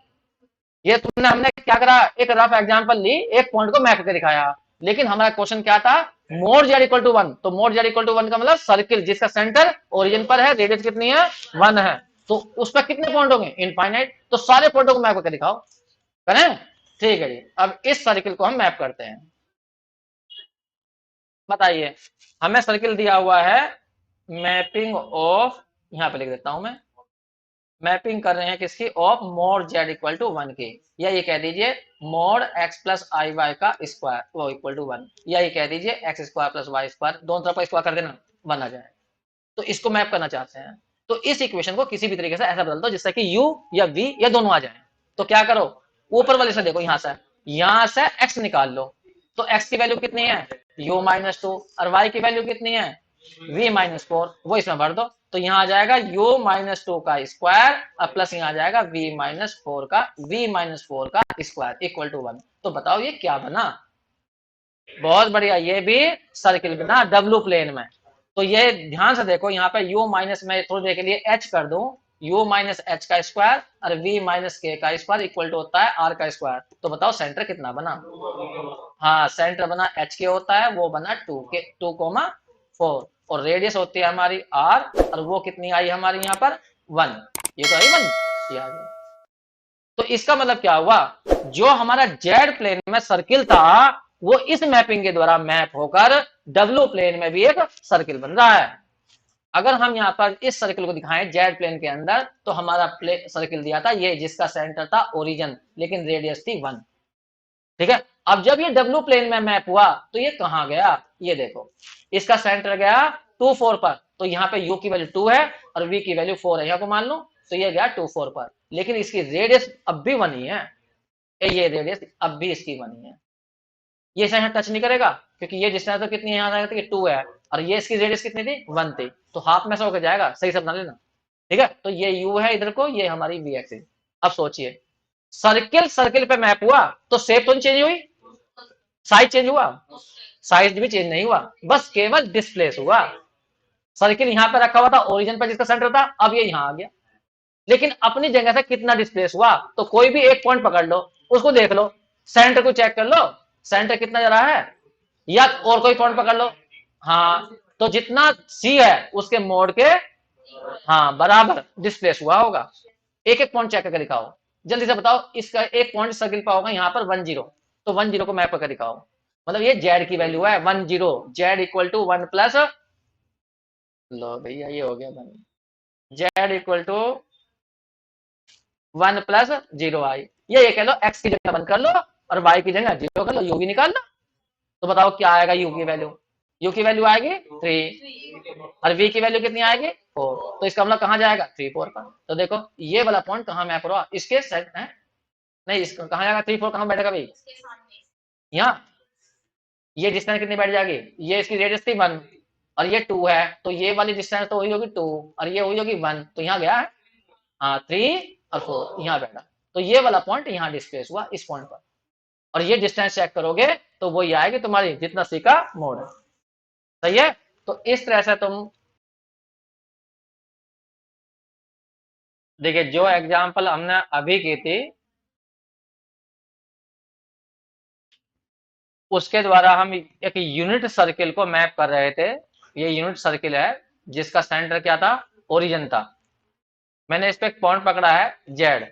ये तुमने, हमने क्या करा, एक रफ एग्जांपल ली, एक पॉइंट को मैप करके दिखाया, लेकिन हमारा क्वेश्चन क्या था, मोड जेड इक्वल टू 1। तो मोड जेड इक्वल टू 1 का मतलब सर्किल जिसका सेंटर ओरिजिन पर है, रेडियस कितनी है 1 है, तो उस पर कितने पॉइंट होंगे इनफाइनाइट, तो सारे पॉइंटों को मैप करके दिखाओ। करें? ठीक है जी, अब इस सर्किल को हम मैप करते हैं। बताइए, हमें सर्किल दिया हुआ है मैपिंग ऑफ, यहां पे लिख देता हूं मैं, मैपिंग कर रहे हैं किसकी, of mode Z equal to 1 की, या ये कह दीजिए मोड x + iy का स्क्वायर वो इक्वल टू 1, या ये कह दीजिए x² + y², दोनों तरफ का स्क्वायर कर देना, बन आ जाए। तो इसको मैप करना चाहते हैं, तो इस इक्वेशन को किसी भी तरीके से ऐसा बदल दो जिससे कि u या v या दोनों आ जाए। तो क्या करो, ऊपर वाले से देखो, यहां से x निकाल लो, तो x की वैल्यू कितनी है u-2, और y की वैल्यू कितनी है v-4, वो इसमें भर दो, तो यहाँ आ जाएगा u-2 का स्क्वायर और प्लस यहाँ आ जाएगा v-4 का स्क्वायर इक्वल टू 1। तो बताओ ये क्या बना, बहुत बढ़िया, ये भी सर्किल बना डब्ल्यू प्लेन में। तो ये ध्यान से देखो, यहाँ पे u माइनस में थोड़ी देर के लिए h कर दूं, u माइनस एच का स्क्वायर और v माइनस के का स्क्वायर इक्वल टू होता है r का स्क्वायर। तो बताओ सेंटर कितना बना? हाँ, सेंटर बना h के होता है, वो बना 2,4 और रेडियस होती है हमारी r और वो कितनी आई हमारी यहाँ पर 1। ये तो आई 1, ये आ गया। तो इसका मतलब क्या हुआ, जो हमारा जेड प्लेन में सर्किल था वो इस मैपिंग के द्वारा मैप होकर डब्ल्यू प्लेन में भी एक सर्किल बन रहा है। अगर हम यहाँ पर इस सर्किल को दिखाएं जेड प्लेन के अंदर, तो हमारा सर्किल दिया था ये, जिसका सेंटर था ओरिजिन, लेकिन रेडियस थी 1। ठीक है, अब जब ये डब्ल्यू प्लेन में मैप हुआ तो ये कहां गया, ये देखो, इसका सेंटर गया 2,4 पर, तो यहाँ पे u की वैल्यू 2 है और v की वैल्यू 4 है, यहाँ को मान लो, तो ये गया 2,4 पर, लेकिन इसकी रेडियस अब भी 1 ही है। ये रेडियस अब भी इसकी 1 ही है, ये इसे यहाँ टच नहीं करेगा, क्योंकि ये डिस्टेंस तो कितनी यहाँ आएगा, 2 है और ये इसकी रेडियस कितनी थी, 1 थी, तो हाफ में से होकर जाएगा, सही से बना लेना। ठीक है, तो ये u है इधर को, ये हमारी v एक्सिस। अब सोचिए, सर्किल सर्किल पे मैप हुआ तो शेप तो नहीं चेंज हुई, साइज चेंज हुआ, साइज भी चेंज नहीं हुआ, बस केवल डिस्प्लेस हुआ। सर्किल यहाँ पे रखा हुआ था ओरिजिन पर जिसका सेंटर था, अब ये यहाँ आ गया, लेकिन अपनी जगह से कितना डिस्प्लेस हुआ, तो कोई भी एक पॉइंट पकड़ लो, उसको देख लो, सेंटर को चेक कर लो, सेंटर कितना जा रहा है, या और कोई पॉइंट पकड़ लो, हाँ, तो जितना सी है उसके मोड़ के हाँ बराबर डिस्प्लेस हुआ होगा। एक एक पॉइंट चेक करके दिखाओ, जल्दी से बताओ, इसका एक पॉइंट सर्किल पर होगा यहाँ पर 10, तो 10 को मैप करके दिखाओ, मतलब ये जेड की वैल्यू है 10, जेड इक्वल टू 1 प्लस, लो भैया ये हो गया 1, Z equal to 1 plus 0 i, ये कह लो एक्स की जगह 1 कर लो और वाई की जगह 0 कर लो, यू भी निकाल लो, तो बताओ क्या आएगा यू की वैल्यू, यू की वैल्यू आएगी 3 और वी की वैल्यू कितनी आएगी 4, तो इसका मतलब कहां जाएगा 3,4 पर। तो देखो ये वाला पॉइंट कहां मैप हो रहा, इसके सेट है, नहीं इसका कहां जाएगा, 3,4 कहां बैठेगा भाई, यहाँ, ये डिस्टेंस कितनी बैठ जाएगी, ये इसकी रेडियस थी 1 और ये 2 है, तो ये वाली डिस्टेंस तो हुई होगी 2 और ये हुई होगी 1, तो यहाँ गया है, हाँ 3 और 4 यहाँ बैठा, तो ये वाला पॉइंट यहाँ डिस्प्लेस हुआ इस पॉइंट पर, और ये डिस्टेंस चेक करोगे तो वो ये आएगी तुम्हारी जितना सी का मोड है। सही है, तो इस तरह से तुम देखिए, जो एग्जांपल हमने अभी की थी उसके द्वारा हम एक यूनिट सर्किल को मैप कर रहे थे। ये यूनिट सर्किल है जिसका सेंटर क्या था, ओरिजिन था। मैंने इस पे एक पॉइंट पकड़ा है जेड,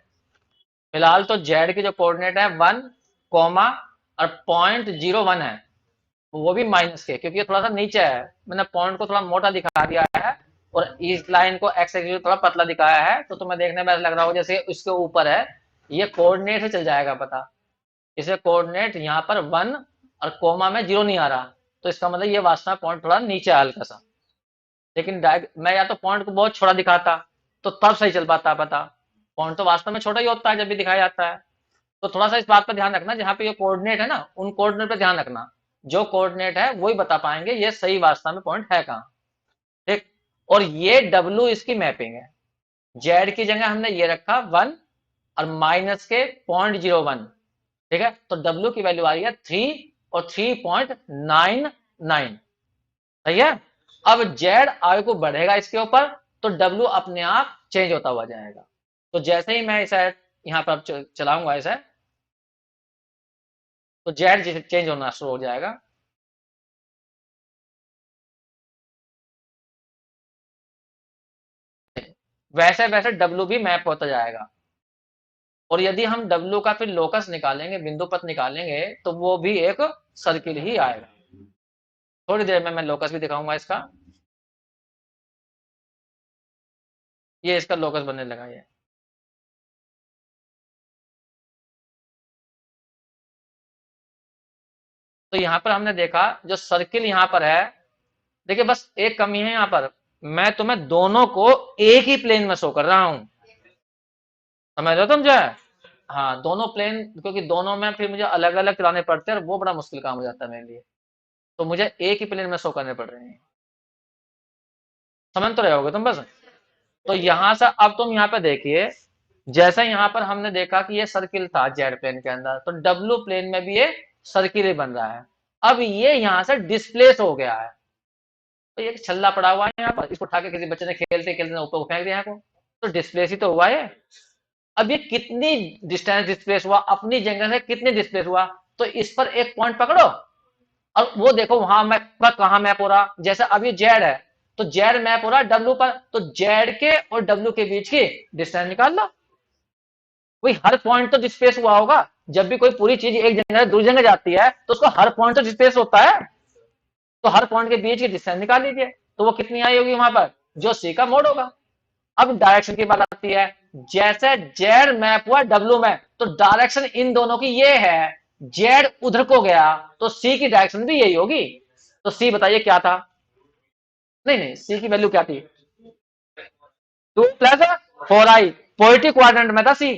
फिलहाल तो जेड की जो कोऑर्डिनेट है 1, और 0.01 है, वो भी माइनस के, क्योंकि ये थोड़ा सा नीचे है, मैंने पॉइंट को थोड़ा मोटा दिखा दिया है और इस लाइन को एक्स एक्सिस थोड़ा पतला दिखाया है, तो तुम्हें देखने में ऐसा लग रहा हो जैसे उसके ऊपर है, ये कोऑर्डिनेट से चल जाएगा पता, इसे कोऑर्डिनेट यहाँ पर 1 और कोमा में 0 नहीं आ रहा, तो इसका मतलब ये वास्तव में पॉइंट थोड़ा नीचे है हल्का सा, लेकिन मैं या तो पॉइंट को बहुत छोटा दिखाता तो तब सही चल पाता पता, पॉइंट तो वास्तव में छोटा ही होता है जब भी दिखाया जाता है, तो थोड़ा सा इस बात पर ध्यान रखना, जहाँ पे ये कोऑर्डिनेट है ना उन कोऑर्डिनेट पर ध्यान रखना, जो कोऑर्डिनेट है वही बता पाएंगे ये सही वास्तव में पॉइंट है कहाँ। ठीक, और ये डब्ल्यू इसकी मैपिंग है, जेड की जगह हमने ये रखा 1 और माइनस के 0.01, ठीक है, तो डब्ल्यू की वैल्यू आ रही है 3 और 3.99, सही है। अब जेड आगे को बढ़ेगा इसके ऊपर तो डब्ल्यू अपने आप चेंज होता हुआ जाएगा, तो जैसे ही मैं इसे यहाँ पर चलाऊंगा इसे, तो जेड चेंज होना शुरू हो जाएगा। वैसे वैसे डब्ल्यू भी मैप होता जाएगा, और यदि हम डब्ल्यू का फिर लोकस निकालेंगे, बिंदु पथ निकालेंगे, तो वो भी एक सर्किल ही आएगा। थोड़ी देर में मैं लोकस भी दिखाऊंगा इसका, ये इसका लोकस बनने लगा ये। तो यहाँ पर हमने देखा जो सर्किल यहाँ पर है, देखिए बस एक कमी है यहाँ पर, मैं तुम्हें दोनों को एक ही प्लेन में शो कर रहा हूं, समझ रहे हो तुम जो है, हाँ दोनों प्लेन, क्योंकि दोनों में फिर मुझे अलग अलग चलाने पड़ते हैं और वो बड़ा मुश्किल काम हो जाता है मेरे लिए, तो मुझे एक ही प्लेन में शो करने पड़ रहे हैं, समझ तो रहे होगे तुम बस। तो यहां से अब तुम यहाँ पे देखिए, जैसे यहाँ पर हमने देखा कि ये सर्किल था जेड प्लेन के अंदर, तो डब्ल्यू प्लेन में भी ये सर्किल ही बन रहा है, अब ये यहाँ से डिस्प्लेस हो गया है, तो ये छल्ला पड़ा हुआ है यहाँ पर, इसको उठा के किसी बच्चे ने खेलते खेलते ऊपर फेंक दिया है को, तो डिस्प्लेस ही तो हुआ है। अब ये कितनी डिस्टेंस डिस्प्लेस हुआ, अपनी जगह से कितनी डिस्प्लेस हुआ, तो इस पर एक पॉइंट पकड़ो और वो देखो वहां मैप का कहां मैप हो रहा। जैसे अब ये जेड है, तो जेड मैप हो रहा डब्ल्यू पर, तो जेड के और डब्ल्यू के बीच की डिस्टेंस निकाल लो। कोई हर पॉइंट तो डिस्प्लेस हुआ होगा। जब भी कोई पूरी चीज एक जगह से दूसरी जगह जाती है तो उसको हर पॉइंट तो डिस्प्लेस होता है। तो हर पॉइंट के बीच की डिस्टेंस निकाल लीजिए, तो वो कितनी आई होगी वहां पर, जो सी का मोड होगा। अब डायरेक्शन की बात आती है। जैसे जेड मैप हुआ डब्ल्यू में, तो डायरेक्शन इन दोनों की ये है, जेड उधर को गया तो सी की डायरेक्शन भी यही होगी। तो सी बताइए क्या था। नहीं नहीं, सी की वैल्यू क्या थी, 2 + 4i, पॉजिटिव क्वाड्रेंट में था सी।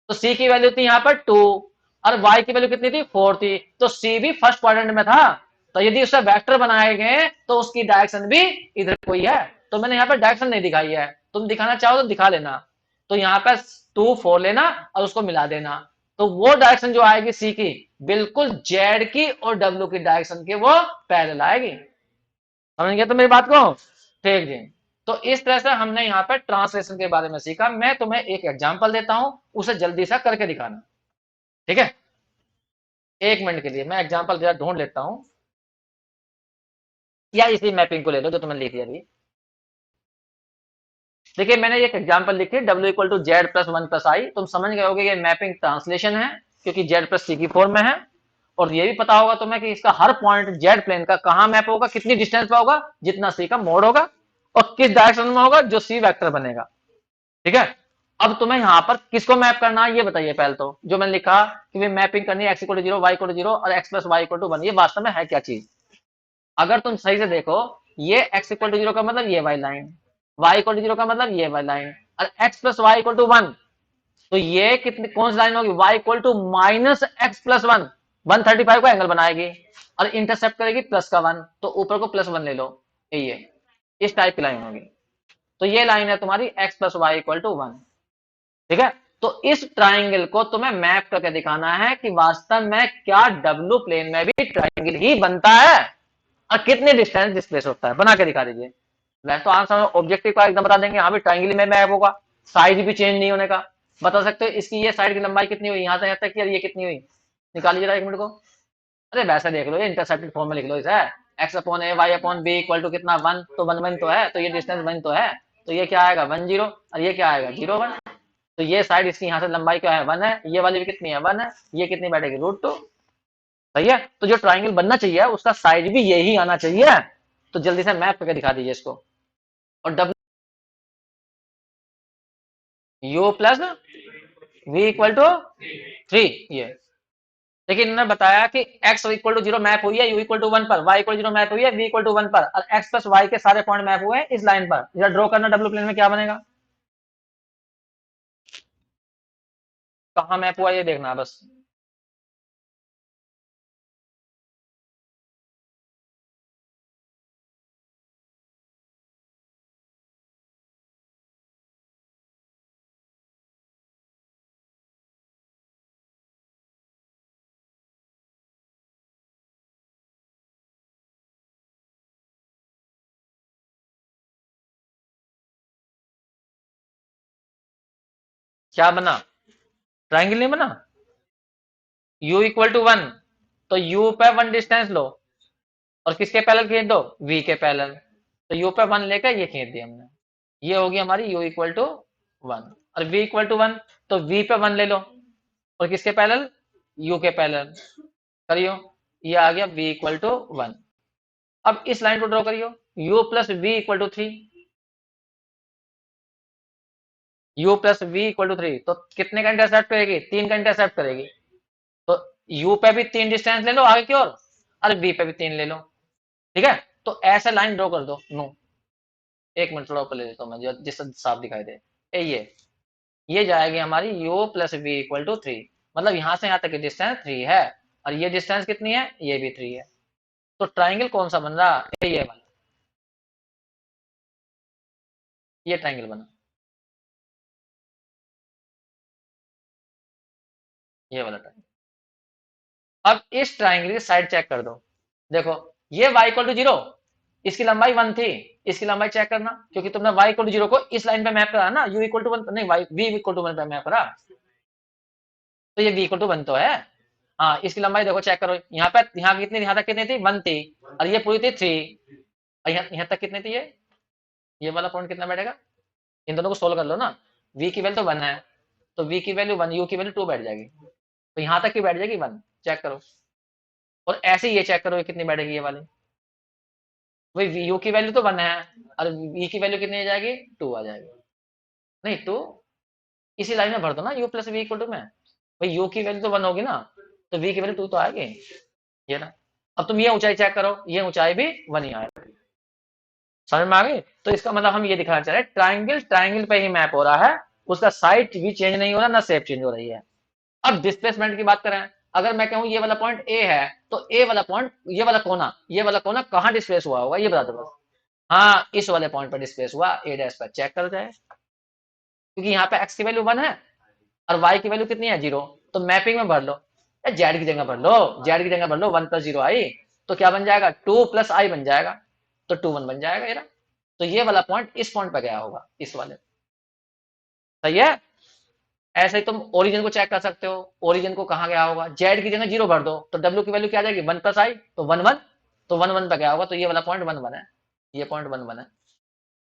तो सी की वैल्यू थी यहाँ पर 2, और वाई की वैल्यू कितनी थी, 4 थी। तो सी भी फर्स्ट क्वाड्रेंट में था। तो यदि उससे वेक्टर बनाए गए तो उसकी डायरेक्शन भी इधर कोई है। तो मैंने यहाँ पर डायरेक्शन नहीं दिखाई है, तुम दिखाना चाहो तो दिखा लेना। तो यहाँ पर 2 4 लेना और उसको मिला देना, तो वो डायरेक्शन जो आएगी सी की, बिल्कुल जेड की और डब्ल्यू की डायरेक्शन के वो पैरेलल आएगी। समझ गए तो मेरी बात को। ठीक जी। तो इस तरह से हमने यहाँ पर ट्रांसलेशन के बारे में सीखा। मैं तुम्हें एक एग्जांपल देता हूं, उसे जल्दी से करके दिखाना। ठीक है, 1 मिनट के लिए मैं एग्जांपल जरा ढूंढ लेता हूं, या इसी मैपिंग को ले लो जो तुमने लिख दिया अभी। देखिए मैंने एक एग्जांपल लिखी, W = Z + 1 + i। तुम समझ गए होगे ये मैपिंग ट्रांसलेशन है, क्योंकि जेड प्लस सी की फॉर्म में है। और ये भी पता होगा तुम्हें कि इसका हर पॉइंट जेड प्लेन का कहां मैप होगा, कितनी डिस्टेंस पे होगा, जितना सी का मोड होगा, और किस डायरेक्शन में होगा, जो सी वेक्टर बनेगा। ठीक है। अब तुम्हें यहां पर किसको मैप करना है ये बताइए। पहले तो जो मैंने लिखा कि मैपिंग करनी है x = 0, y = 0 और x + y = 1, ये वास्तव में है क्या चीज। अगर तुम सही से देखो, ये x = 0 का मतलब ये वाली लाइन, y = 0 का मतलब ये वाली लाइन, और x + y = 1, तो ये कितनी कौन सी लाइन होगी, y = -x + 1, 135 का एंगल बनाएगी और इंटरसेप्ट करेगी +1, तो ऊपर को +1 ले लो। ये इस टाइप की लाइन होगी। तो ये लाइन है तुम्हारी x + y = 1। ठीक है। तो इस ट्राइंगल को तुम्हें मैप करके दिखाना है कि वास्तव में क्या डब्ल्यू प्लेन में भी ट्राइंगल ही बनता है और कितने डिस्टेंस डिस्प्लेस होता है, बना के दिखा दीजिए। वैसे तो आंसर ऑब्जेक्टिव का एकदम बता देंगे, हाँ भी ट्राइंगल में मैप होगा, साइज भी चेंज नहीं होने का। बता सकते हो इसकी ये साइड की लंबाई कितनी हुई, यहां से यहां तक, ये कितनी हुई, निकालिए जरा 1 मिनट को। अरे वैसे देख लो, ये इंटरसेप्टेड फॉर्म में लिख लो इसे, x/a y/b = कितना 1, तो 1 1 तो है, तो ये डिस्टेंस 1 तो है, तो ये क्या आएगा 1 0, और ये क्या आएगा 0 1। तो ये साइड इसकी यहाँ से लंबाई क्या है 1 है, ये वाली भी कितनी है 1 है, ये कितनी बैठेगी √2। सही है। तो जो ट्राइंगल बनना चाहिए उसका साइज भी यही आना चाहिए। तो जल्दी से मैप करके दिखा दीजिए इसको। और डब्ल्यू u + v = 3, ये लेकिन इन्होंने बताया कि x = 0 मैप हुई है u = 1 पर, y = 0 मैप हुई है v = 1 पर, और x + y के सारे पॉइंट मैप हुए हैं इस लाइन पर। जरा ड्रॉ करना डब्ल्यू प्लेन में क्या बनेगा, कहां मैप हुआ ये देखना बस। क्या बना, ट्राइंगल नहीं बना। u = 1, तो u पे 1 डिस्टेंस लो और किसके पैरेलल खींच दो, v के पैरेलल। तो u पे 1 लेकर ये खींच दिया हमने, ये होगी हमारी u = 1। और v = 1, तो v पे 1 ले लो और किसके पैरेलल, u के पैरेलल करियो, ये आ गया v = 1। अब इस लाइन को ड्रॉ करियो, u + v = 3, u + v = 3, तो कितने का इंटरसेप्ट करेगी, 3 का इंटरसेप्ट करेगी। तो u पे भी 3 डिस्टेंस ले लो आगे की ओर, और v पे भी 3 ले लो। ठीक है। तो ऐसे लाइन ड्रॉ कर दो नो। 1 मिनट थोड़ा ऊपर ले लेता हूँ मैं, जिससे साफ दिखाई दे। ये जाएगी हमारी u + v = 3, मतलब यहां से यहां तक की डिस्टेंस 3 है, और ये डिस्टेंस कितनी है, ये भी 3 है। तो ट्राइंगल कौन सा बन रहा, ये वाला, ये ट्राइंगल बना, ये वाला ट्राइंगल। अब इस ट्राइंगल की साइड चेक कर दो। देखो ये y = 0, इसकी लंबाई 1 थी, इसकी लंबाई चेक करना, क्योंकि तुमने y इक्वल टू 0 को इस लाइन पे मैप करा ना, u इक्वल टू 1 नहीं, y v इक्वल टू 1 पे मैप करा, तो ये v इक्वल टू 1 तो है। हाँ, इसकी लंबाई देखो चेक करो, यहाँ पे यहाँ कितनी, यहाँ तक कितनी थी, 1 थी, और ये पूरी थी 3, और यहाँ तक कितनी थी, ये वाला पॉइंट कितना बैठेगा, इन दोनों को सोल्व कर लो ना, v की वैल्यू तो 1 है, तो v की वैल्यू 1, u की वैल्यू 2 बैठ जाएगी, तो यहाँ तक की बैठ जाएगी 1, चेक करो। और ऐसे ही ये चेक करो ये कितनी बैठेगी, ये वाली, भाई u की वैल्यू तो 1 है, और v की वैल्यू कितनी आ जाएगी, 2 आ जाएगी, नहीं 2, इसी लाइन में भर दो ना u plus v equal to में, भाई u की वैल्यू तो 1 होगी ना, तो v की वैल्यू 2 तो आएगी, ये ना। अब तुम ये ऊंचाई चेक करो, ये ऊंचाई भी 1 ही आएगी, समझ में आ गई। तो इसका मतलब हम ये दिखाना चाह रहे हैं, ट्राइंगल ट्राइंगल पे ही मैप हो रहा है, उसका साइड भी चेंज नहीं हो रहा, ना शेप चेंज हो रही है। अब डिस्प्लेसमेंट की बात करें, अगर मैं कहूं ये वाला पॉइंट ए है, तो ए वाला पॉइंट, ये वाला कोना कहां डिस्प्लेस हुआ होगा, ये बता दो बस। हाँ, इस वाले पॉइंट पर डिस्प्लेस हुआ, ए डैश पर चेक कर जाए, क्योंकि यहाँ पे एक्स की वैल्यू 1 है और वाई की वैल्यू कितनी है, 0, तो मैपिंग में भर लो, जेड की जगह भर लो, जेड की जगह भर लो 1 प्लस 0 आई, तो क्या बन जाएगा, 2 प्लस आई बन जाएगा, तो 2 1 बन जाएगा ये। तो ये वाला पॉइंट इस पॉइंट पे गया होगा, इस वाले, सही है। ऐसे ही तुम ओरिजिन को चेक कर सकते हो, ओरिजिन को कहाँ गया होगा, जेड की जगह 0 भर दो, तो डब्ल्यू की वैल्यू क्या आ जाएगी, 1 प्लस आई, तो 1 1, तो 1 1 पे गया होगा, तो ये वाला पॉइंट 1 1 है, ये पॉइंट 1 1 है,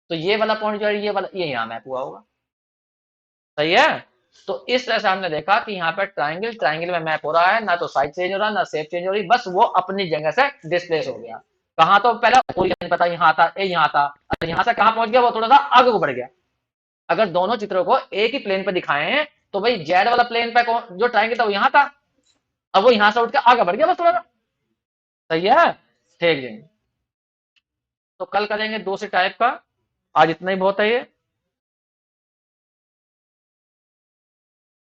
तो ये वाला पॉइंट जो है, ये वाला, ये यहाँ मैप हुआ होगा, सही है। तो इस तरह से हमने देखा कि यहाँ पर ट्राइंगल ट्राइंगल में मैप हो रहा है, ना तो साइड चेंज हो रहा, ना शेप चेंज हो रही, बस वो अपनी जगह से डिस्प्लेस हो गया। कहाँ, तो पहले ओरिजिन पता यहाँ था, ए यहाँ था, और यहाँ से कहाँ पहुंच गया, वो थोड़ा सा आगे को बढ़ गया। अगर दोनों चित्रों को एक ही प्लेन पे दिखाए हैं, तो भाई जेड वाला प्लेन पे कौन जो ट्राइंगल था वो यहाँ था, अब वो यहाँ से उठ के आगे बढ़ गया बस थोड़ा सा, सही है, ठीक जी। तो कल करेंगे दूसरे टाइप का, आज इतना ही बहुत है ये।